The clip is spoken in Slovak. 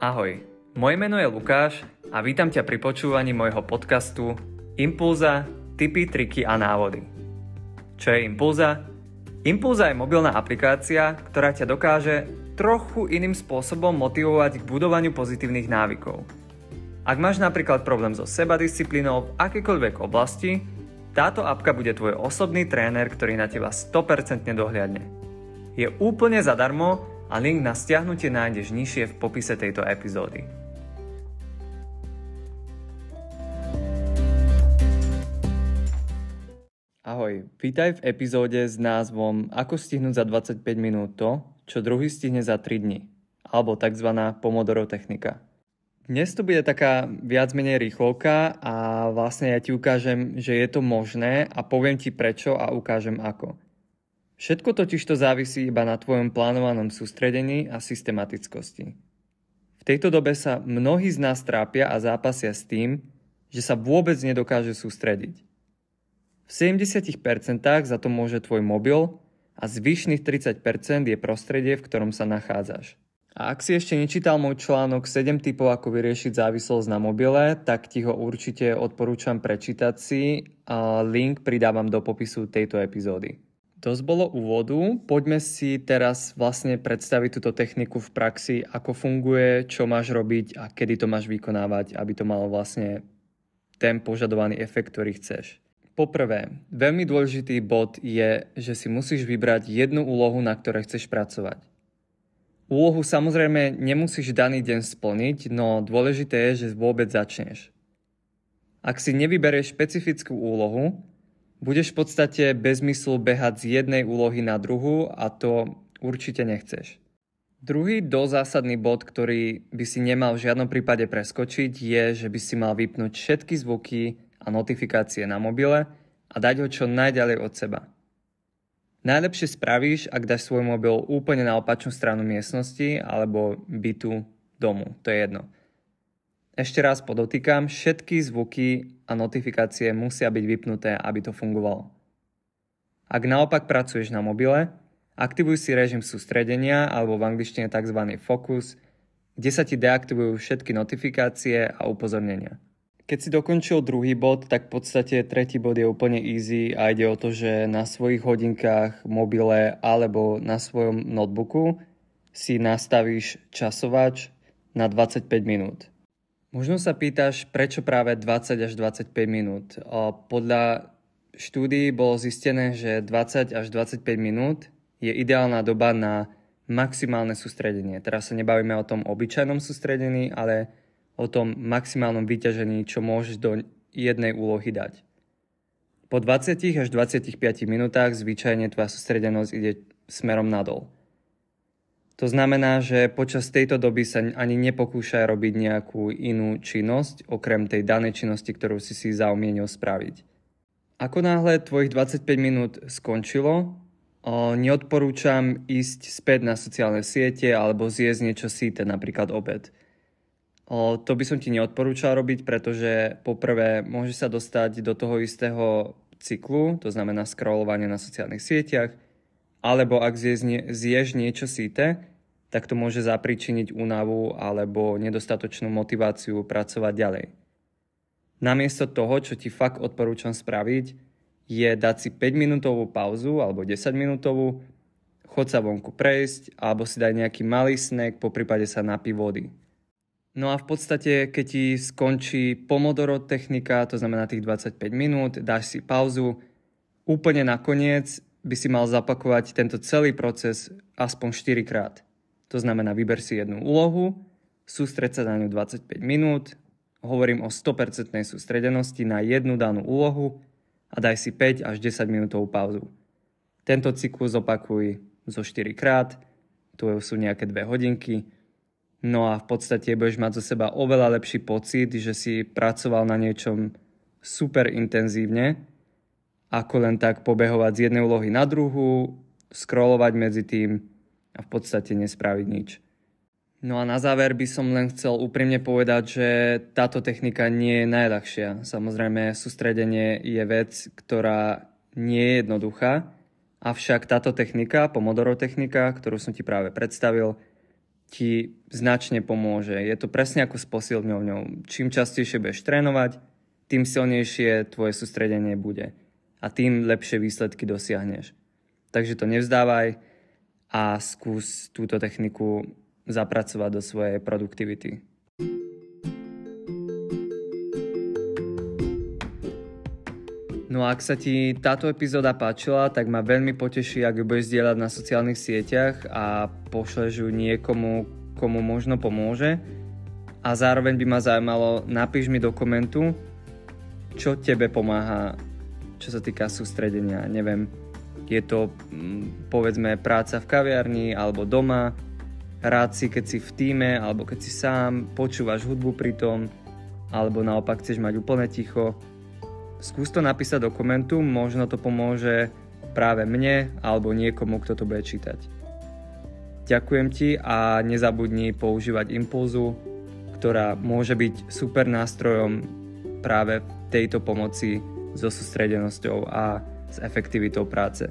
Ahoj, moje meno je Lukáš a vítam ťa pri počúvaní môjho podcastu Impulza, tipy, triky a návody. Čo je Impulza? Impulza je mobilná aplikácia, ktorá ťa dokáže trochu iným spôsobom motivovať k budovaniu pozitívnych návykov. Ak máš napríklad problém so sebadisciplínou v akejkoľvek oblasti, táto apka bude tvoj osobný tréner, ktorý na teba 100% dohliadne. Je úplne zadarmo a link na stiahnutie nájdeš nižšie v popise tejto epizódy. Ahoj, vítaj v epizóde s názvom Ako stihnúť za 25 minút to, čo druhý stihne za 3 dni, alebo tzv. Pomodoro technika. Dnes to bude taká viac menej rýchlovka a vlastne ja ti ukážem, že je to možné a poviem ti prečo a ukážem ako. Všetko totiž to závisí iba na tvojom plánovanom sústredení a systematickosti. V tejto dobe sa mnohí z nás trápia a zápasia s tým, že sa vôbec nedokáže sústrediť. V 70% za to môže tvoj mobil a zvyšných 30% je prostredie, v ktorom sa nachádzaš. A ak si ešte nečítal môj článok 7 tipov, ako vyriešiť závislosť na mobile, tak ti ho určite odporúčam prečítať si a link pridávam do popisu tejto epizódy. Dosť bolo úvodu, poďme si teraz vlastne predstaviť túto techniku v praxi, ako funguje, čo máš robiť a kedy to máš vykonávať, aby to malo vlastne ten požadovaný efekt, ktorý chceš. Poprvé, veľmi dôležitý bod je, že si musíš vybrať jednu úlohu, na ktorej chceš pracovať. Úlohu samozrejme nemusíš daný deň splniť, no dôležité je, že vôbec začneš. Ak si nevyberieš špecifickú úlohu, budeš v podstate bez zmyslu behať z jednej úlohy na druhú a to určite nechceš. Druhý zásadný bod, ktorý by si nemal v žiadnom prípade preskočiť, je, že by si mal vypnúť všetky zvuky a notifikácie na mobile a dať ho čo najďalej od seba. Najlepšie spravíš, ak dáš svoj mobil úplne na opačnú stranu miestnosti alebo bytu, domu, to je jedno. Ešte raz podotýkam, všetky zvuky a notifikácie musia byť vypnuté, aby to fungovalo. Ak naopak pracuješ na mobile, aktivuj si režim sústredenia alebo v angličtine tzv. Focus, kde sa ti deaktivujú všetky notifikácie a upozornenia. Keď si dokončil druhý bod, tak v podstate tretí bod je úplne easy a ide o to, že na svojich hodinkách, mobile alebo na svojom notebooku si nastavíš časovač na 25 minút. Možno sa pýtaš, prečo práve 20 až 25 minút. Podľa štúdií bolo zistené, že 20 až 25 minút je ideálna doba na maximálne sústredenie. Teraz sa nebavíme o tom obyčajnom sústredení, ale o tom maximálnom vyťažení, čo môžeš do jednej úlohy dať. Po 20 až 25 minútach zvyčajne tvoja sústredenosť ide smerom nadol. To znamená, že počas tejto doby sa ani nepokúšaj robiť nejakú inú činnosť, okrem tej danej činnosti, ktorú si zaumienil spraviť. Ako náhle tvojich 25 minút skončilo, neodporúčam ísť späť na sociálne siete alebo zjesť niečo síte, napríklad obed. To by som ti neodporúčal robiť, pretože poprvé môže sa dostať do toho istého cyklu, to znamená scrollovanie na sociálnych sieťach, alebo ak zješ niečo síte, tak to môže zapríčiniť únavu alebo nedostatočnú motiváciu pracovať ďalej. Namiesto toho, čo ti fakt odporúčam spraviť, je dať si 5-minútovú pauzu alebo 10-minútovú, chod sa vonku prejsť alebo si daj nejaký malý snack, poprípade sa napí vody. No a v podstate, keď ti skončí Pomodoro technika, to znamená tých 25 minút, dáš si pauzu, úplne nakoniec by si mal zapakovať tento celý proces aspoň 4 krát. To znamená, vyber si jednu úlohu, sústreď sa na ňu 25 minút, hovorím o 100% sústredenosti na jednu danú úlohu a daj si 5 až 10 minútovú pauzu. Tento cyklus opakuj zo 4 krát, to sú nejaké 2 hodinky, no a v podstate budeš mať zo seba oveľa lepší pocit, že si pracoval na niečom super intenzívne, ako len tak pobehovať z jednej úlohy na druhú, scrollovať medzi tým a v podstate nespraviť nič. No a na záver by som len chcel úprimne povedať, že táto technika nie je najľahšia. Samozrejme, sústredenie je vec, ktorá nie je jednoduchá, avšak táto technika, Pomodoro technika, ktorú som ti práve predstavil, ti značne pomôže. Je to presne ako s posilňovňou. Čím častejšie budeš trénovať, tým silnejšie tvoje sústredenie bude a tým lepšie výsledky dosiahneš. Takže to nevzdávaj a skús túto techniku zapracovať do svojej produktivity. No a ak sa ti táto epizóda páčila, tak ma veľmi poteší, ak ju budeš zdieľať na sociálnych sieťach a pošleš ju niekomu, komu možno pomôže. A zároveň by ma zaujímalo, napíš mi do komentu, čo tebe pomáha, čo sa týka sústredenia. Neviem, je to povedzme práca v kaviarni alebo doma, rád si keď si v tíme alebo keď si sám, počúvaš hudbu pri tom, alebo naopak chceš mať úplne ticho. Skús to napísať do komentu, možno to pomôže práve mne alebo niekomu, kto to bude čítať. Ďakujem ti a nezabudni používať Impulzu, ktorá môže byť super nástrojom práve v tejto pomoci so sústredenosťou a s efektivitou práce.